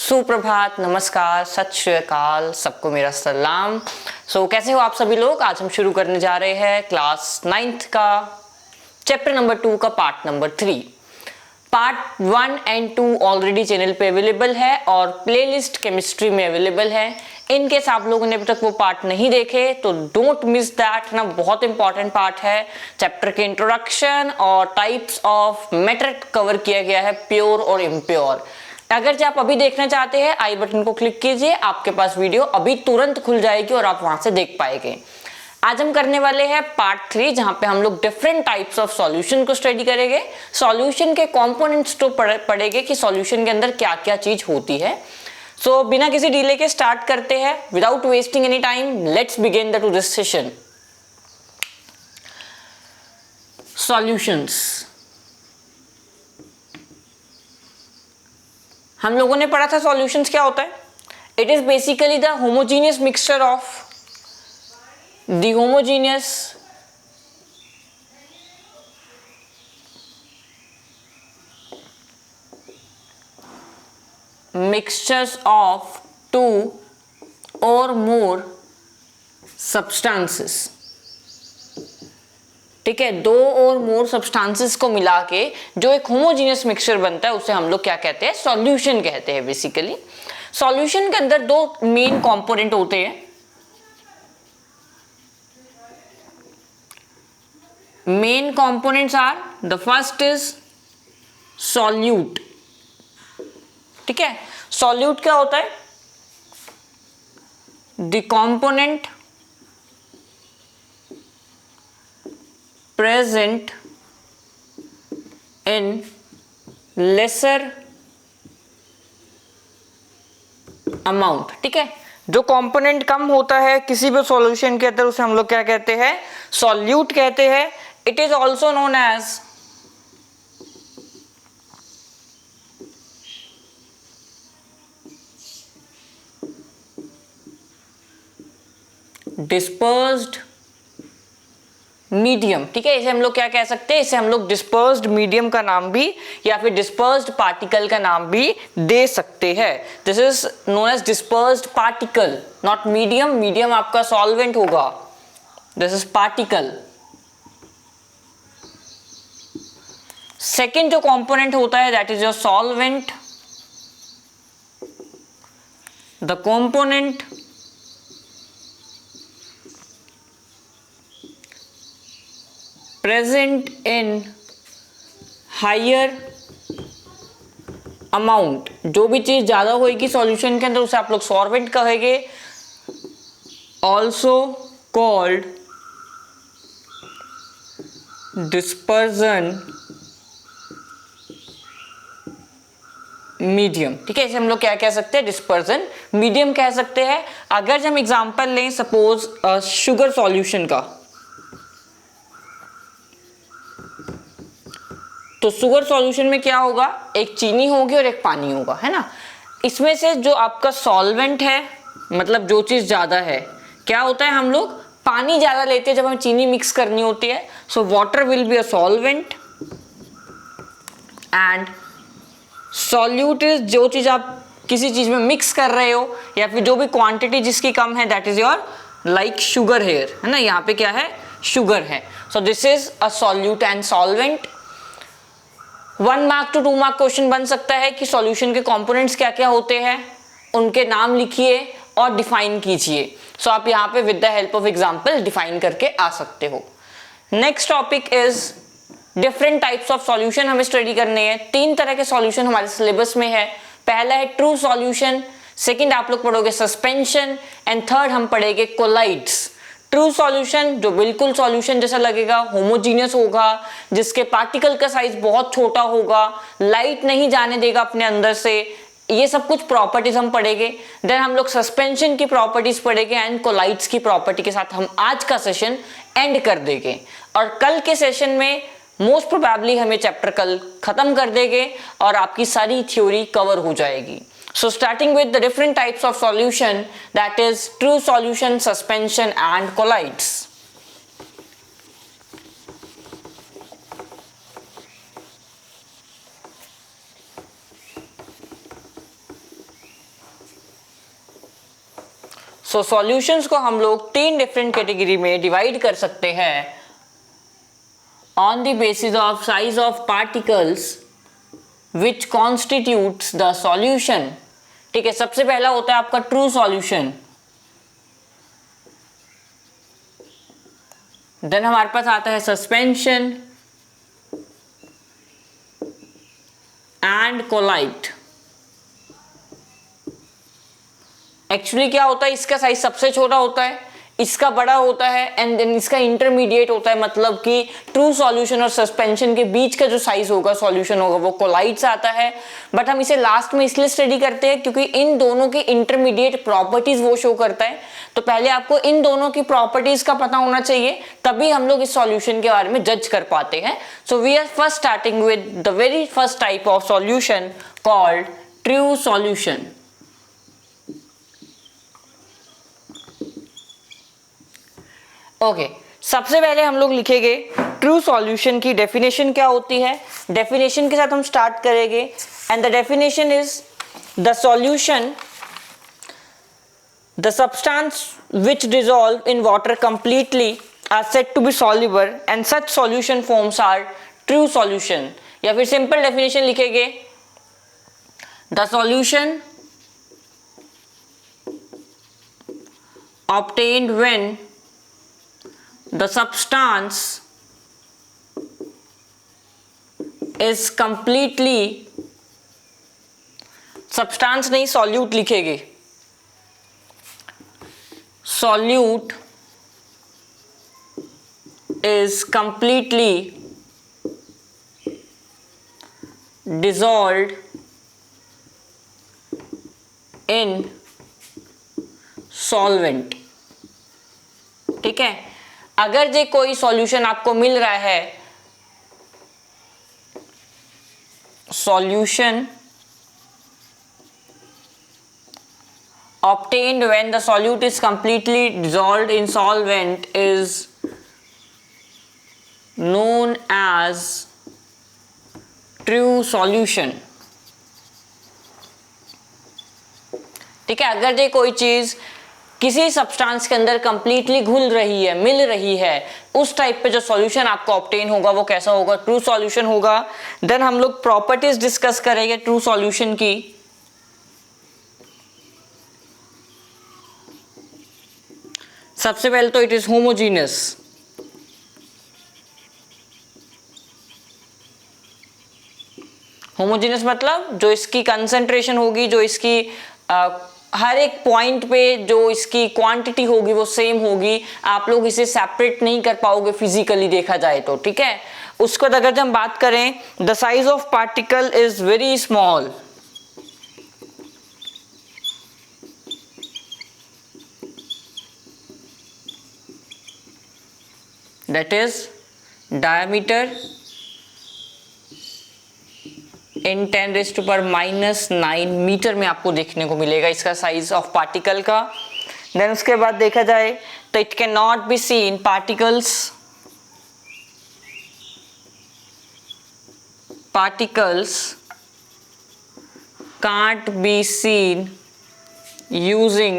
सुप्रभात, नमस्कार, सत श्री अकाल, सबको मेरा सलाम। कैसे हो आप सभी लोग। आज हम शुरू करने जा रहे हैं क्लास 9th का चैप्टर नंबर 2 का part number 3। Part 1 and 2 already channel पे अवेलेबल है और प्लेलिस्ट केमिस्ट्री में अवेलेबल है। इनकेस आप लोगों ने अभी तक वो पार्ट नहीं देखे तो डोंट मिस दैट ना, बहुत इंपॉर्टेंट पार्ट है। चैप्टर के इंट्रोडक्शन और टाइप्स ऑफ मैटर कवर किया गया है, प्योर और इम्प्योर। अगर जो आप अभी देखना चाहते हैं, आई बटन को क्लिक कीजिए, आपके पास वीडियो अभी तुरंत खुल जाएगी और आप वहां से देख पाएंगे। आज हम करने वाले हैं पार्ट 3, जहां पे हम लोग डिफरेंट टाइप्स ऑफ सॉल्यूशन को स्टडी करेंगे। सॉल्यूशन के कंपोनेंट्स तो पढ़ेंगे कि सॉल्यूशन के अंदर क्या क्या चीज होती है। बिना किसी डिले के स्टार्ट करते हैं। Without wasting any time, let's begin the two this session. Solutions हम लोगों ने पढ़ा था। सॉल्यूशंस क्या होता है? It is basically the homogeneous mixture of the homogeneous mixtures of two or more substances। ठीक है, दो और मोर सब्सटेंसेस को मिला के जो एक होमोजीनियस मिक्सचर बनता है उसे हम लोग क्या कहते हैं? सॉल्यूशन कहते हैं। बेसिकली सॉल्यूशन के अंदर दो मेन कंपोनेंट होते हैं। Main components are, the first is solute। ठीक है, solute क्या होता है? The component present in lesser amount। ठीक है, जो कंपोनेंट कम होता है किसी भी सॉल्यूशन के अंदर उसे हम लोग क्या कहते हैं? सॉल्यूट कहते हैं। It is also known as dispersed medium. ठीक है, इसे हम लोग क्या कह सकते हैं? इसे हम लोग डिस्पर्स्ड मीडियम का नाम भी या फिर डिस्पर्स्ड पार्टिकल का नाम भी दे सकते हैं। This is known as dispersed particle, not medium. Medium आपका सॉल्वेंट होगा, दिस इज पार्टिकल। सेकेंड जो कंपोनेंट होता है that is your solvent. The component present in higher amount. जो भी चीज ज्यादा होगी सॉल्यूशन के अंदर उसे आप लोग सॉल्वेंट कहेंगे। Also called dispersion medium. ठीक है, इसे हम लोग क्या कह सकते हैं? डिस्पर्जन मीडियम कह सकते हैं। अगर हम एग्जांपल लें सपोज शुगर सॉल्यूशन का, तो शुगर सॉल्यूशन में क्या होगा? एक चीनी होगी और एक पानी होगा, है ना। इसमें से जो आपका सॉल्वेंट है, मतलब जो चीज ज्यादा है, क्या होता है? हम लोग पानी ज्यादा लेते हैं जब हमें चीनी मिक्स करनी होती है। So water will be a solvent and solute is जो चीज आप किसी चीज में मिक्स कर रहे हो या फिर जो भी क्वांटिटी जिसकी कम है, that is your like sugar here, है ना। यहाँ पे क्या है? शुगर है। So this is a solute and solvent. 1 mark to 2 mark question बन सकता है कि सॉल्यूशन के कंपोनेंट्स क्या क्या होते हैं, उनके नाम लिखिए और डिफाइन कीजिए। सो आप यहाँ पे with the help of example define करके आ सकते हो। Next topic is different types of solution हमें स्टडी करने हैं। 3 तरह के सॉल्यूशन हमारे सिलेबस में है। पहला है ट्रू सॉल्यूशन, सेकंड आप लोग पढ़ोगे सस्पेंशन एंड थर्ड हम पढ़ेंगे कोलाइड्स। ट्रू सॉल्यूशन जो बिल्कुल सॉल्यूशन जैसा लगेगा, होमोजीनियस होगा, जिसके पार्टिकल का साइज बहुत छोटा होगा, लाइट नहीं जाने देगा अपने अंदर से, ये सब कुछ प्रॉपर्टीज हम पढ़ेंगे। देन हम लोग सस्पेंशन की प्रॉपर्टीज पढ़ेंगे एंड कोलाइड्स की प्रॉपर्टी के साथ हम आज का सेशन एंड कर देंगे। और कल के सेशन में मोस्ट प्रोबेबली हमें चैप्टर कल खत्म कर देंगे और आपकी सारी थ्योरी कवर हो जाएगी। So starting with the different types of solution, that is true solution, suspension and colloids. So solutions को हम लोग 3 डिफरेंट कैटेगरी में डिवाइड कर सकते हैं on the basis of size of particles which constitutes the solution. ठीक है, सबसे पहला होता है आपका ट्रू सॉल्यूशन, देन हमारे पास आता है सस्पेंशन एंड कोलाइट। एक्चुअली क्या होता है, इसका साइज सबसे छोटा होता है, इसका बड़ा होता है एंड देन इसका इंटरमीडिएट होता है, मतलब कि ट्रू सॉल्यूशन और सस्पेंशन के बीच का जो साइज होगा सॉल्यूशन होगा वो कोलाइट से आता है। बट हम इसे लास्ट में इसलिए स्टडी करते हैं क्योंकि इन दोनों की इंटरमीडिएट प्रॉपर्टीज वो शो करता है। तो पहले आपको इन दोनों की प्रॉपर्टीज का पता होना चाहिए, तभी हम लोग इस सॉल्यूशन के बारे में जज कर पाते हैं। So we are first starting with the very first type of solution called true solution. Okay, सबसे पहले हम लोग लिखेंगे ट्रू सॉल्यूशन की डेफिनेशन क्या होती है। डेफिनेशन के साथ हम स्टार्ट करेंगे and the definition is the solution, the substance which dissolve in water completely are said to be soluble and such solution forms are true solution। या फिर सिंपल डेफिनेशन लिखेंगे the solution obtained when the substance is completely, substance नहीं solute लिखेंगे, solute is completely dissolved in solvent। ठीक है, अगर जे कोई solution आपको मिल रहा है, solution obtained when the solute is completely dissolved in solvent is known as true solution। ठीक है, अगर जे कोई चीज किसी सब्सटेंस के अंदर कंप्लीटली घुल रही है, मिल रही है, उस टाइप पे जो सॉल्यूशन आपको ऑब्टेन होगा वो कैसा होगा, ट्रू सॉल्यूशन होगा। देन हम लोग प्रॉपर्टीज डिस्कस करेंगे ट्रू सॉल्यूशन की। सबसे पहले तो इट इज होमोजीनियस। होमोजीनियस मतलब जो इसकी कंसंट्रेशन होगी, जो इसकी हर एक पॉइंट पे जो इसकी क्वांटिटी होगी वो सेम होगी, आप लोग इसे सेपरेट नहीं कर पाओगे फिजिकली देखा जाए तो। ठीक है, उसको अगर हम बात करें, the size of particle is very small, that is diameter in 10⁻⁹ metre में आपको देखने को मिलेगा इसका साइज ऑफ पार्टिकल का। देन उसके बाद देखा जाए तो it can not be seen, particles can't be seen using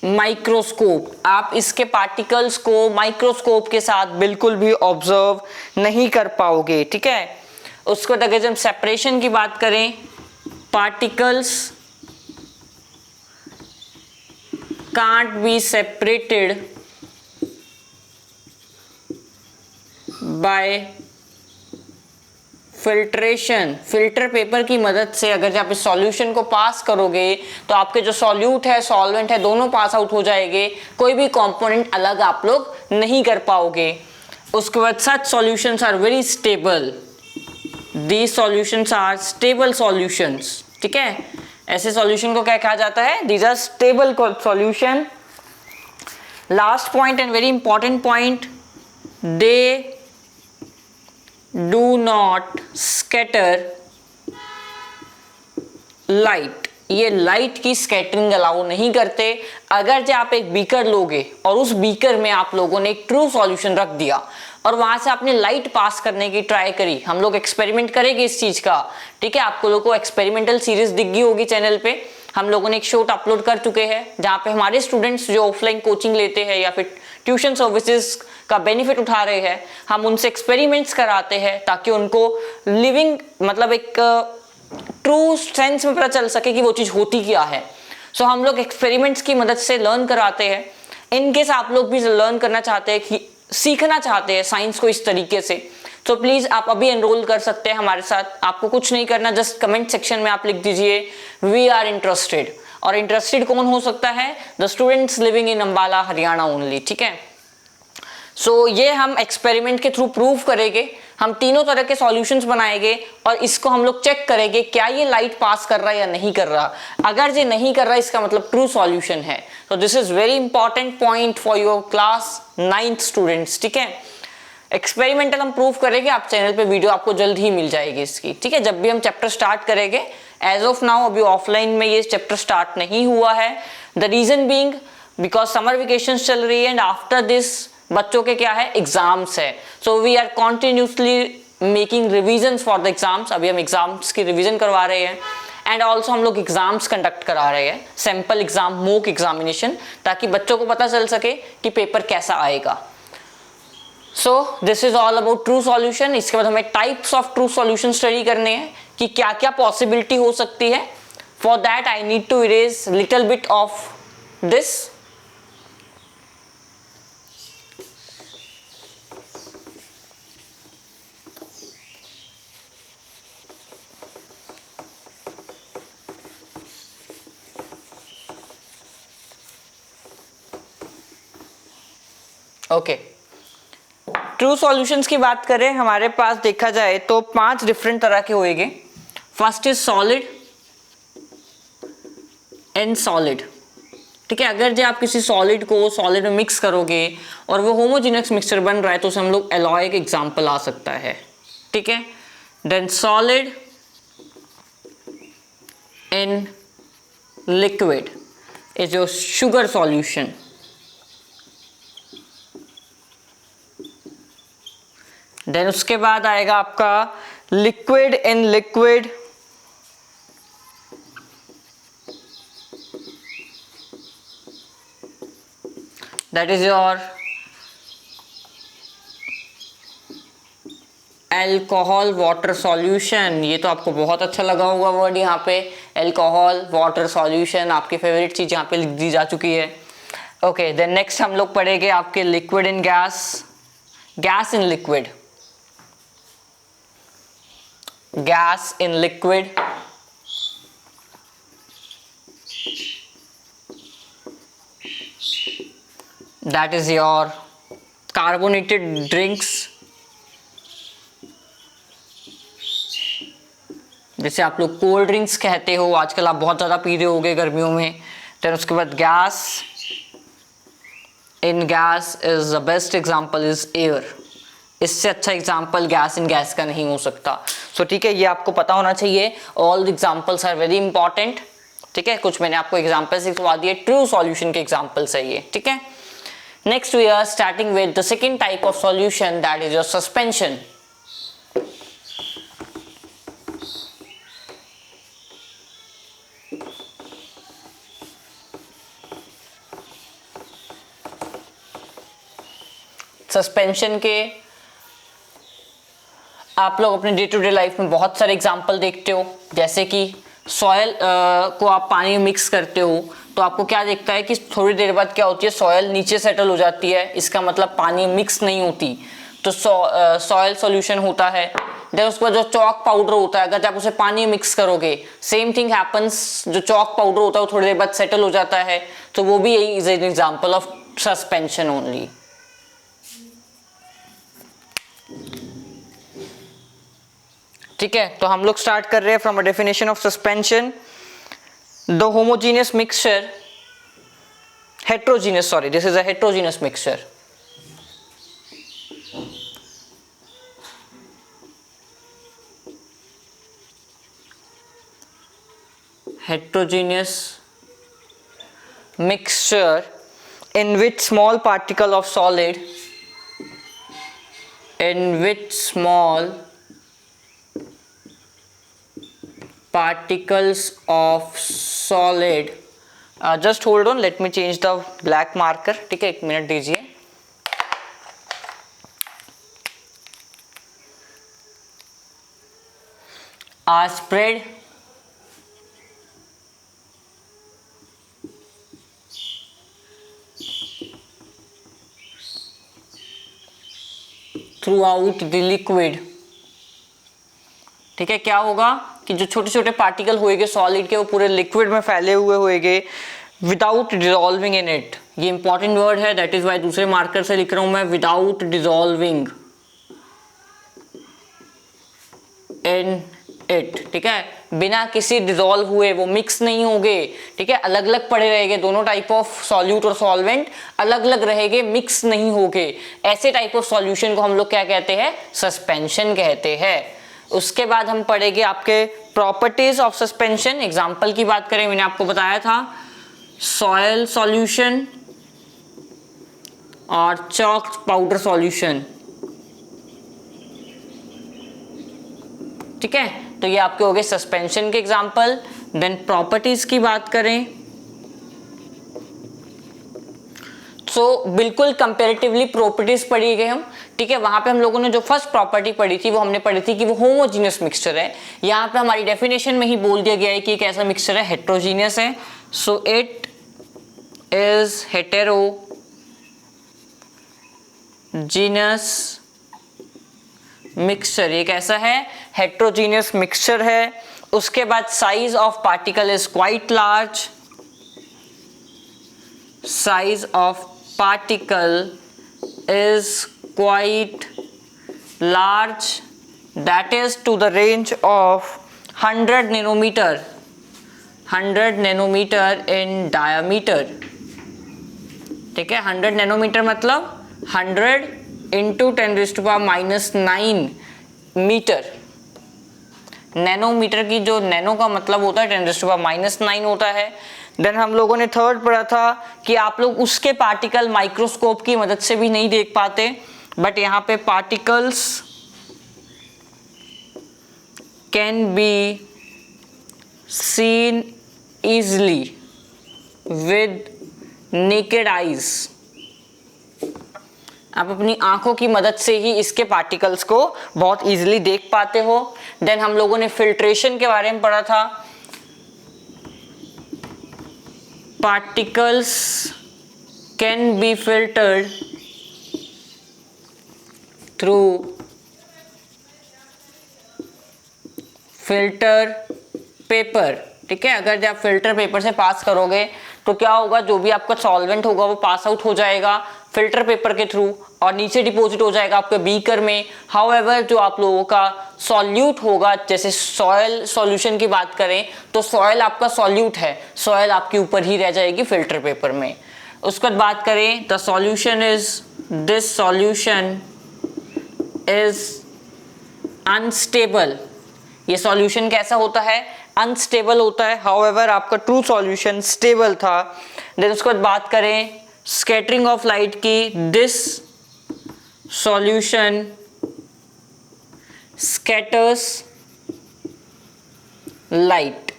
microscope. आप इसके पार्टिकल्स को माइक्रोस्कोप के साथ बिल्कुल भी ऑब्जर्व नहीं कर पाओगे। ठीक है, उसको अगर हम सेपरेशन की बात करें, particles can't be separated by filtration. Filter paper की मदद से अगर आप इस सॉल्यूशन को पास करोगे तो आपके जो सॉल्यूट है, सॉल्वेंट है, दोनों पास आउट हो जाएंगे, कोई भी कंपोनेंट अलग आप लोग नहीं कर पाओगे। उसके बाद such solutions are very stable, these solutions are stable solutions. ठीक है, ऐसे सॉल्यूशन को क्या कहा जाता है, these are stable solution. Last point and very important point, they do not scatter light। ये लाइट की स्कैटरिंग अलाउ नहीं करते। अगर जो आप एक बीकर लोगे और उस बीकर में आप लोगों ने एक ट्रू सॉल्यूशन रख दिया और वहां से आपने लाइट पास करने की ट्राई करी, हम लोग एक्सपेरिमेंट करेंगे इस चीज का। ठीक है, आपको लोगों को एक्सपेरिमेंटल सीरीज दिख गई होगी चैनल पे, हम लोगों ने एक शॉर्ट अपलोड कर चुके हैं जहाँ पे हमारे स्टूडेंट्स जो ऑफलाइन कोचिंग लेते हैं या फिर ट्यूशन सर्विसेज का बेनिफिट उठा रहे हैं, हम उनसे एक्सपेरिमेंट्स कराते हैं ताकि उनको लिविंग मतलब एक ट्रू सेंस में पता चल सके कि वो चीज़ होती क्या है। सो हम लोग एक्सपेरिमेंट्स की मदद से लर्न कराते हैं। इन केस आप लोग भी लर्न करना चाहते हैं कि सीखना चाहते हैं साइंस को इस तरीके से, तो प्लीज़ आप अभी एनरोल कर सकते हैं हमारे साथ। आपको कुछ नहीं करना, जस्ट कमेंट सेक्शन में आप लिख दीजिए वी आर इंटरेस्टेड। और इंटरेस्टेड कौन हो सकता है? The students living in Ambala Haryana only, ठीक है। सो ये हम एक्सपेरिमेंट के थ्रू प्रूव करेंगे। हम तीनों तरह के सॉल्यूशंस बनाएंगे और इसको हम लोग चेक करेंगे क्या ये लाइट पास कर रहा है या नहीं कर रहा। अगर ये नहीं कर रहा इसका मतलब ट्रू सॉल्यूशन है। तो this is very important point for your class 9th students, ठीक है। एक्सपेरिमेंटल हम प्रूव करेंगे, आप चैनल पे वीडियो आपको जल्द ही मिल जाएगी इसकी, ठीक है। जब भी हम चैप्टर स्टार्ट करेंगे, एज ऑफ नाउ अभी ऑफलाइन में ये चैप्टर स्टार्ट नहीं हुआ है। The reason being because summer vacation चल रही है एंड आफ्टर दिस बच्चों के क्या है, एग्जाम्स है। So we are continuously making revisions for the exams. अभी हम एग्जाम्स की रिविजन करवा रहे हैं एंड ऑल्सो हम लोग एग्जाम्स कंडक्ट करा रहे हैं, सैम्पल एग्जाम, मॉक एग्जामिनेशन, ताकि बच्चों को पता चल सके कि पेपर कैसा आएगा। So this is all about true solution. इसके बाद हमें types of true solution study करने हैं कि क्या क्या पॉसिबिलिटी हो सकती है। For that I need to erase little bit of this. Okay, true solutions की बात करें, हमारे पास देखा जाए तो 5 डिफरेंट तरह के होएंगे। First is solid and solid, ठीक है। अगर जो आप किसी सॉलिड को सॉलिड में मिक्स करोगे और वो होमोजेनियस मिक्सचर बन रहा है तो उसे हम लोग एलॉय का एग्जाम्पल आ सकता है, ठीक है। Then solid in liquid is your sugar solution. Then उसके बाद आएगा आपका liquid in liquid, that is your alcohol water solution. ये तो आपको बहुत अच्छा लगा होगा वर्ड, यहाँ पे अल्कोहल वाटर सॉल्यूशन, आपकी फेवरेट चीज यहाँ पे लिख दी जा चुकी है। ओके, देन नेक्स्ट हम लोग पढ़ेंगे आपके liquid in gas, gas in liquid, gas in liquid, that is your carbonated drinks, जैसे आप लोग कोल्ड ड्रिंक्स कहते हो, आजकल आप बहुत ज़्यादा पी रहे होगे गर्मियों में। फिर उसके बाद gas in gas is the best example is air. इससे अच्छा एग्जाम्पल गैस इन गैस का नहीं हो सकता। सो ठीक है, ये आपको पता होना चाहिए। All the examples are very important, ठीक है। कुछ मैंने आपको एग्जाम्पल्स लिखवा दिए, ट्रू सॉल्यूशन के एग्जाम्पल्स है ये, ठीक है। Next we are starting with the second type of solution, that is your suspension. Suspension के आप लोग अपने डे टू डे लाइफ में बहुत सारे एग्जाम्पल देखते हो, जैसे कि सॉयल को आप पानी में मिक्स करते हो तो आपको क्या दिखता है कि थोड़ी देर बाद क्या होती है, सॉयल नीचे सेटल हो जाती है। इसका मतलब पानी मिक्स नहीं होती, तो सॉयल सॉल्यूशन होता है। देन उसके बाद जो चॉक पाउडर होता है, अगर आप उसे पानी में मिक्स करोगे सेम थिंग हैपन्स, जो चॉक पाउडर होता है वो थोड़ी देर बाद सेटल हो जाता है, तो वो भी यही is an example of suspension only. ठीक है, तो हम लोग स्टार्ट कर रहे हैं from a definition of suspension. The homogeneous mixture, heterogeneous, sorry, this is a heterogeneous mixture. Heterogeneous mixture in which small particle of solid, in which small particles of solid, just hold on, let me change the black marker, ठीक है, एक minute दीजिए। are spread throughout the liquid, ठीक है। क्या होगा कि जो छोटे छोटे पार्टिकल होएंगे सॉलिड के वो पूरे लिक्विड में फैले हुए होएंगे विदाउट डिसॉल्विंग इन इट। ये इंपॉर्टेंट वर्ड है, दैट इज वाई दूसरे मार्कर से लिख रहा हूं मैं, विदाउट डिसॉल्विंग इन इट, ठीक है। बिना किसी डिसॉल्व हुए वो मिक्स नहीं होंगे, ठीक है, अलग अलग पड़े रहेंगे। दोनों टाइप ऑफ सॉल्यूट और सॉल्वेंट अलग अलग रहेंगे, मिक्स नहीं होंगे। ऐसे टाइप ऑफ सॉल्यूशन को हम लोग क्या कहते हैं, सस्पेंशन कहते हैं। उसके बाद हम पढ़ेंगे आपके प्रॉपर्टीज ऑफ सस्पेंशन। एग्जांपल की बात करें, मैंने आपको बताया था सॉयल सॉल्यूशन और चॉक पाउडर सॉल्यूशन, ठीक है। तो ये आपके हो गए सस्पेंशन के एग्जांपल। देन प्रॉपर्टीज की बात करें तो बिल्कुल कंपैरेटिवली प्रॉपर्टीज पढ़ी गए हम, ठीक है। वहां पे हम लोगों ने जो फर्स्ट प्रॉपर्टी पढ़ी थी वो हमने पढ़ी थी कि वो होमोजीनियस मिक्सचर है। यहाँ पे हमारी डेफिनेशन में ही बोल दिया गया है कि एक ऐसा मिक्सचर है हेट्रोजीनियस है। So it is heterogeneous mixture, एक ऐसा है हेट्रोजीनियस मिक्सचर है। उसके बाद size of particle is quite large, size of particle is quite large, that is to the range of 100 nanometre, 100 nanometre in diameter, ठीक है। 100 नैनोमीटर मतलब 100 इंटू 10⁻⁹ मीटर। नैनोमीटर की जो नैनो का मतलब होता है 10⁻⁹ होता है। देन हम लोगों ने थर्ड पढ़ा था कि आप लोग उसके पार्टिकल माइक्रोस्कोप की मदद से भी नहीं देख पाते, बट यहाँ पे particles can be seen easily with naked eyes. आप अपनी आंखों की मदद से ही इसके पार्टिकल्स को बहुत इजीली देख पाते हो। देन हम लोगों ने फिल्ट्रेशन के बारे में पढ़ा था। Particles can be filtered through filter paper, ठीक है। अगर जब फिल्टर पेपर से पास करोगे तो क्या होगा, जो भी आपका सॉल्वेंट होगा वो पास आउट हो जाएगा फिल्टर पेपर के थ्रू और नीचे डिपॉजिट हो जाएगा आपके बीकर में। हाउएवर जो आप लोगों का सॉल्यूट होगा, जैसे सॉयल सॉल्यूशन की बात करें तो सॉयल आपका सॉल्यूट है, सॉयल आपके ऊपर ही रह जाएगी फिल्टर पेपर में। उसके बाद बात करें the solution is, this solution is unstable. ये सॉल्यूशन कैसा होता है, अनस्टेबल होता है। हाउएवर आपका ट्रू सॉल्यूशन स्टेबल था। देन उसके बाद बात करें स्कैटरिंग ऑफ लाइट की, this solution scatters light.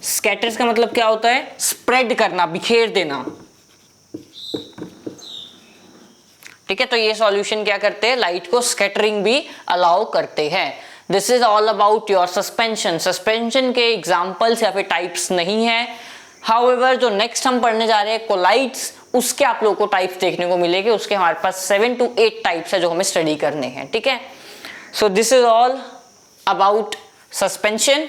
Scatters का मतलब क्या होता है, स्प्रेड करना, बिखेर देना, ठीक है। तो ये सॉल्यूशन क्या करते हैं, लाइट को स्कैटरिंग भी अलाउ करते हैं। This is all about your suspension. Suspension के एग्जाम्पल्स या फिर टाइप्स नहीं है। हाउएवर जो नेक्स्ट हम पढ़ने जा रहे हैं कोलाइड्स, उसके आप लोगों को टाइप्स देखने को मिलेंगे। उसके हमारे पास 7 to 8 टाइप्स है जो हमें स्टडी करने हैं, ठीक है। So this is all about suspension.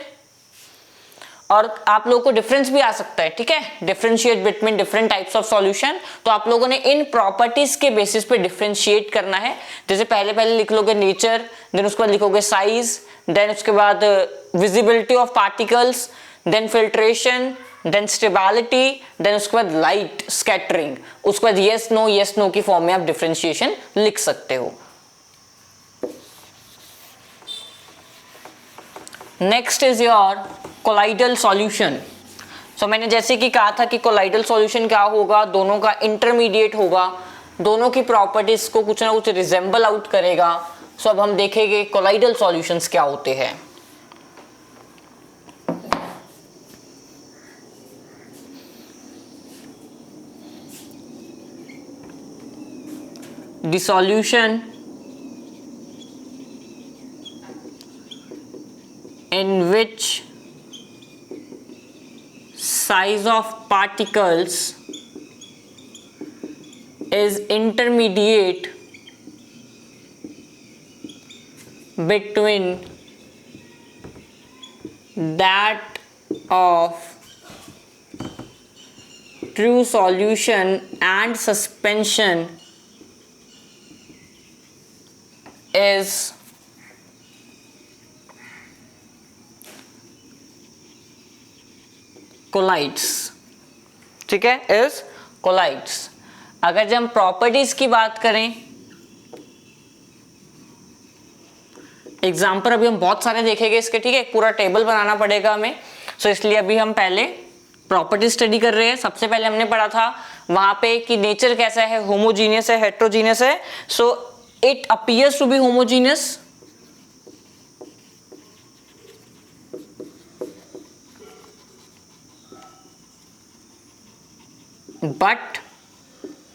और आप लोगों को डिफरेंस भी आ सकता है, ठीक है, differentiate between different types of solution. तो आप लोगों ने इन प्रॉपर्टीज के बेसिस पे डिफरेंशिएट करना है। जैसे पहले लिख लोगे नेचर, देन उसके बाद लिखोगे साइज, देन उसके बाद visibility of particles, then filtration, then stability, then उसके बाद लाइट स्कैटरिंग। उसके बाद येस नो की फॉर्म में आप डिफरेंशिएशन लिख सकते हो। Next is your colloidal solution. So मैंने जैसे कि कहा था कि कोलाइडल सॉल्यूशन क्या होगा, दोनों का इंटरमीडिएट होगा, दोनों की प्रॉपर्टीज को कुछ ना कुछ रिजेंबल आउट करेगा। सो अब हम देखेंगे कोलाइडल सॉल्यूशंस क्या होते हैं। the solution in which size of particles is intermediate between that of true solution and suspension is collides. ठीक है, is collides. अगर जब हम प्रॉपर्टीज की बात करें, एग्जाम्पल अभी हम बहुत सारे देखेंगे इसके, ठीक है, पूरा टेबल बनाना पड़ेगा हमें, सो इसलिए अभी हम पहले प्रॉपर्टी स्टडी कर रहे हैं. सबसे पहले हमने पढ़ा था वहां पे कि नेचर कैसा है, होमोजीनियस है, हेट्रोजीनियस है. So it appears to be homogeneous, but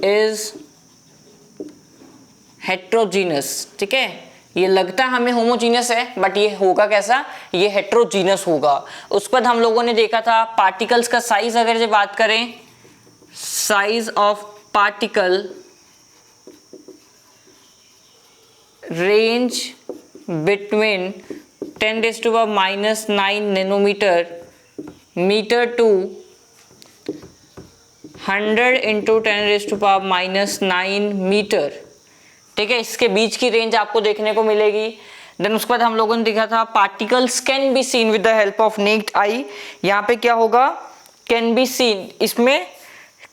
is heterogeneous. ठीक है, ये लगता है हमें होमोजीनियस है बट ये होगा कैसा, ये हेट्रोजीनियस होगा. उसके बाद हम लोगों ने देखा था पार्टिकल्स का साइज, अगर जो बात करें size of particle range between 10⁻⁹ nanometre metre to 100 × 10⁻⁹ metre. ठीक है, इसके बीच की रेंज आपको देखने को मिलेगी. देन उसके बाद हम लोगों ने देखा था particles can be seen with the help of necked आई. यहाँ पे क्या होगा, कैन बी सीन, इसमें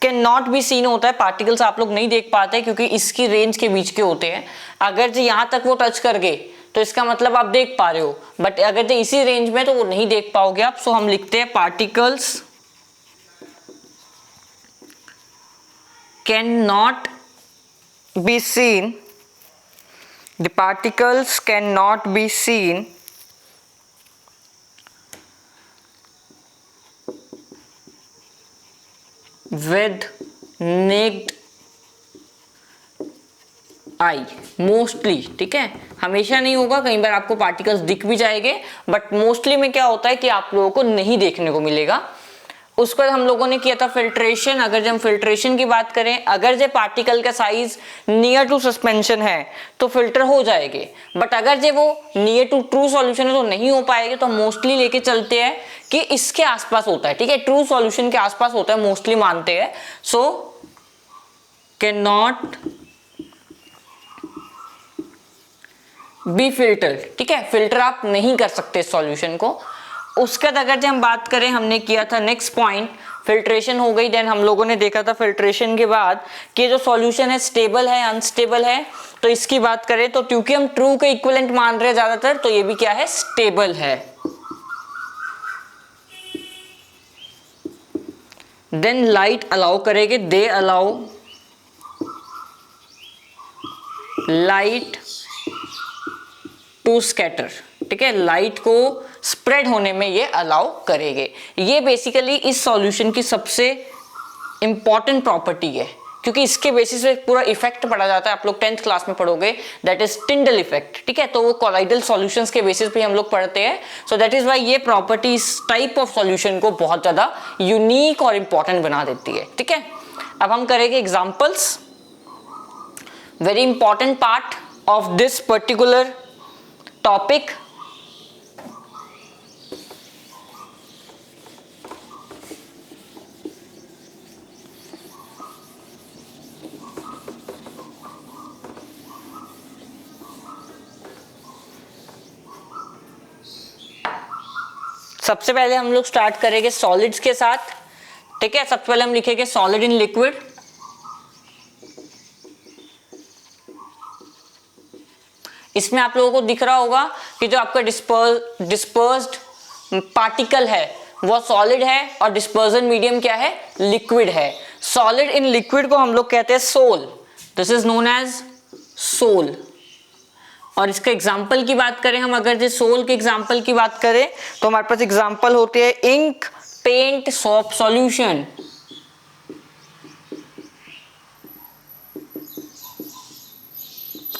कैन नॉट बी सीन होता है. पार्टिकल्स आप लोग नहीं देख पाते क्योंकि इसकी रेंज के बीच के होते हैं. अगर जो यहाँ तक वो टच कर गए तो इसका मतलब आप देख पा रहे हो, बट अगर जो इसी रेंज में तो वो नहीं देख पाओगे आप. सो हम लिखते हैं particles can not be scene, the particles cannot be seen with naked eye mostly. ठीक है, हमेशा नहीं होगा, कई बार आपको पार्टिकल्स दिख भी जाएंगे, बट मोस्टली में क्या होता है कि आप लोगों को नहीं देखने को मिलेगा. उसके बाद हम लोगों ने किया था फिल्ट्रेशन. अगर जब हम फिल्ट्रेशन की बात करें, अगर जो पार्टिकल का साइज नियर टू सस्पेंशन है तो फिल्टर हो जाएंगे, बट अगर जो वो नियर टू ट्रू सॉल्यूशन है तो नहीं हो पाएंगे. तो मोस्टली लेके चलते हैं कि इसके आसपास होता है. ठीक है, ट्रू सॉल्यूशन के आसपास होता है, मोस्टली मानते हैं. So can not B filter. ठीक है, फिल्टर आप नहीं कर सकते सॉल्यूशन को. उसके बाद अगर हम बात करें, हमने किया था नेक्स्ट पॉइंट फिल्ट्रेशन हो गई. देन हम लोगों ने देखा था फिल्ट्रेशन के बाद कि जो सॉल्यूशन है स्टेबल है अनस्टेबल है. तो इसकी बात करें तो क्योंकि हम ट्रू के इक्विवेलेंट मान रहे हैं ज्यादातर, तो ये भी क्या है, स्टेबल है. देन लाइट अलाउ करेंगे, they allow light to scatter. ठीक है, लाइट को स्प्रेड होने में ये अलाउ करेंगे. ये बेसिकली इस सॉल्यूशन की सबसे इंपॉर्टेंट प्रॉपर्टी है क्योंकि इसके बेसिस पे पूरा इफेक्ट पढ़ा जाता है. आप लोग 10th क्लास में पढ़ोगे, दैट इज टिंडल इफेक्ट. ठीक है, तो वो कोलाइडल सॉल्यूशंस के बेसिस पे हम लोग पढ़ते हैं. सो दैट इज व्हाई ये प्रॉपर्टी इस टाइप ऑफ सॉल्यूशन को बहुत ज्यादा यूनिक और इंपॉर्टेंट बना देती है. ठीक है, अब हम करेंगे examples. Very important part of this particular topic. सबसे पहले हम लोग स्टार्ट करेंगे सॉलिड्स के साथ. ठीक है, सबसे पहले हम लिखेंगे सॉलिड इन लिक्विड. इसमें आप लोगों को दिख रहा होगा कि जो आपका डिस्पर्स्ड पार्टिकल है वो सॉलिड है और डिस्पर्जन मीडियम क्या है, लिक्विड है. सॉलिड इन लिक्विड को हम लोग कहते हैं sol. This is known as sol. और इसका एग्जाम्पल की बात करें हम, अगर जो सोल के एग्जाम्पल की बात करें तो हमारे पास एग्जाम्पल होते हैं इंक, पेंट, सोप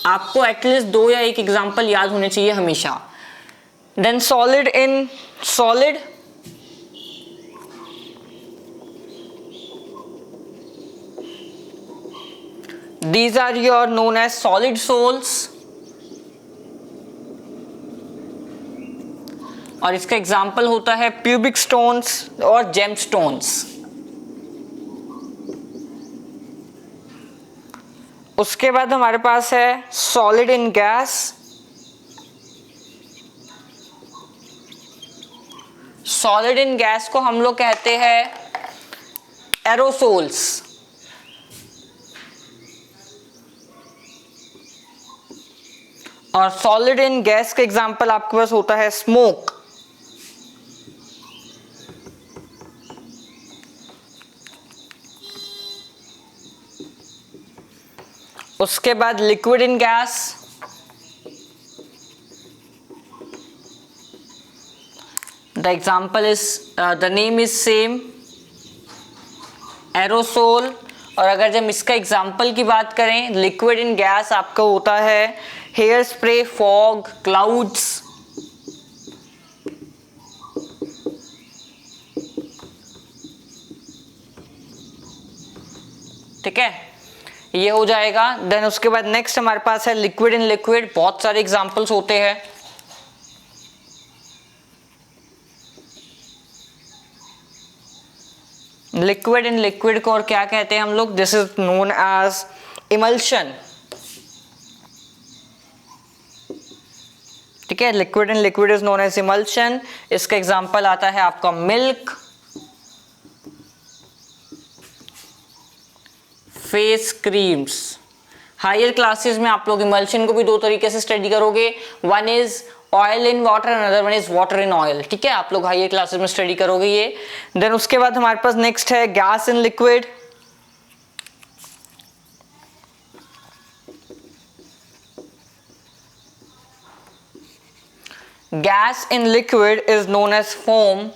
आपको एटलीस्ट 2 या 1 एग्जाम्पल याद होने चाहिए हमेशा। Then solid in solid, these are your known as solid souls, और इसका एग्जाम्पल होता है प्यूबिक स्टोन्स और जेम स्टोन्स। उसके बाद हमारे पास है solid in gas, solid in gas को हम लोग कहते हैं एरोसोल्स, और सॉलिड इन गैस का एग्जांपल आपके पास होता है स्मोक। उसके बाद liquid in gas, the example is the name is same, aerosol. और अगर जब इसका एग्जाम्पल की बात करें, लिक्विड इन गैस आपका होता है हेयर स्प्रे, फॉग, क्लाउड्स। ठीक है, ये हो जाएगा। देन उसके बाद नेक्स्ट हमारे पास है लिक्विड इन लिक्विड, बहुत सारे एग्जांपल्स होते हैं। लिक्विड इन लिक्विड को और क्या कहते हैं हम लोग, this is known as emulsion. ठीक है, liquid in liquid is known as emulsion. इसका एग्जांपल आता है आपका milk, face creams. Higher classes में आप लोग इमल्शन को भी 2 तरीके से स्टडी करोगे, one is oil in water, another one is water in oil. ठीक है, आप लोग हायर क्लासेस में स्टडी करोगे ये। देन उसके बाद हमारे पास नेक्स्ट है gas in liquid. Gas in liquid is known as foam,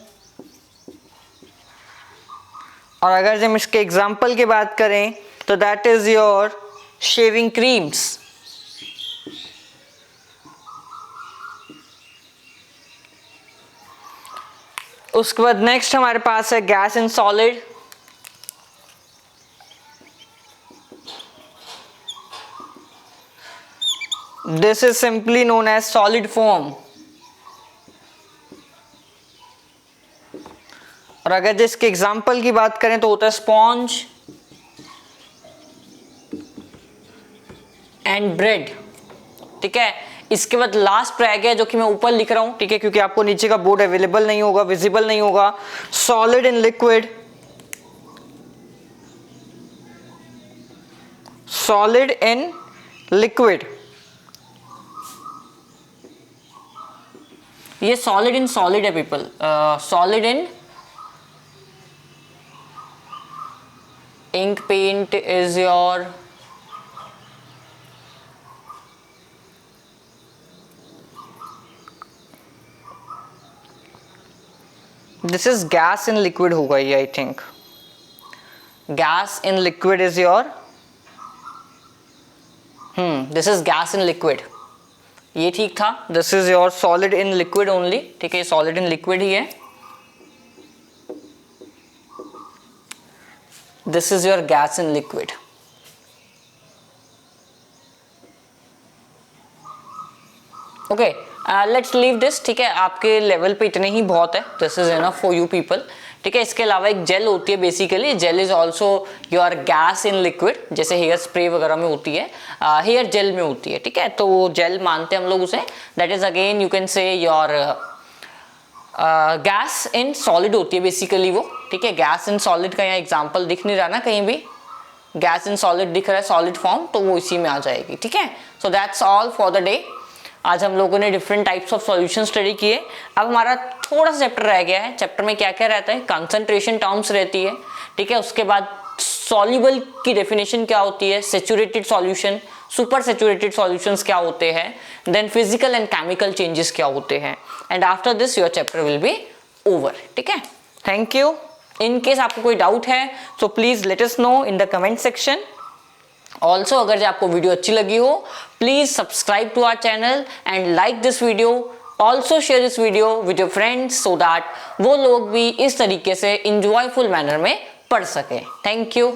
और अगर हम इसके एग्जाम्पल की बात करें तो that is your shaving creams. उसके बाद नेक्स्ट हमारे पास है gas in solid. This is simply known as solid foam. और अगर जिसके एग्जाम्पल की बात करें तो होता है स्पॉन्ज एंड ब्रेड। ठीक है, इसके बाद लास्ट रह गया जो कि मैं ऊपर लिख रहा हूं, ठीक है, क्योंकि आपको नीचे का बोर्ड अवेलेबल नहीं होगा, विजिबल नहीं होगा। Solid in liquid, solid in liquid, ये सॉलिड इन सॉलिड है people. Solid in ink paint is your this is gas in liquid होगा ये, I think gas in liquid is your this is gas in liquid, ये ठीक था। this is your solid in liquid only। ठीक है, ये solid in liquid ही है। This is your gas in liquid। Okay, let's leave this। ठीक है, आपके लेवल पे इतने ही बहुत है, this is enough for you people। ठीक है, इसके अलावा एक जेल होती है, basically gel is also your gas in liquid, जैसे हेयर स्प्रे वगैरह में होती है, हेयर जेल में होती है। ठीक है, तो वो जेल मानते हैं हम लोग उसे, that is again you can say your gas in solid होती है बेसिकली वो। ठीक है, गैस इन सॉलिड का यहाँ एग्जाम्पल दिख नहीं रहा ना कहीं भी, गैस इन सॉलिड दिख रहा है सॉलिड फॉर्म, तो वो इसी में आ जाएगी। ठीक है, so that's all for the day. आज हम लोगों ने different types of solution study किए। अब हमारा थोड़ा सा चैप्टर रह गया है। चैप्टर में क्या क्या रहता है, कंसंट्रेशन टर्म्स रहती है। ठीक है, उसके बाद सॉल्युबल की डेफिनेशन क्या होती है, saturated solution, super saturated solutions क्या होते हैं, then physical and chemical changes क्या होते हैं, and after this your chapter will be over. ठीक है, थैंक यू। इन केस आपको कोई डाउट है तो please let us know in the comment section. Also अगर जो आपको वीडियो अच्छी लगी हो, please subscribe to our channel and like this video. Also share this video with your friends so that वो लोग भी इस तरीके से इंजॉयफुल मैनर में पढ़ सके। Thank you.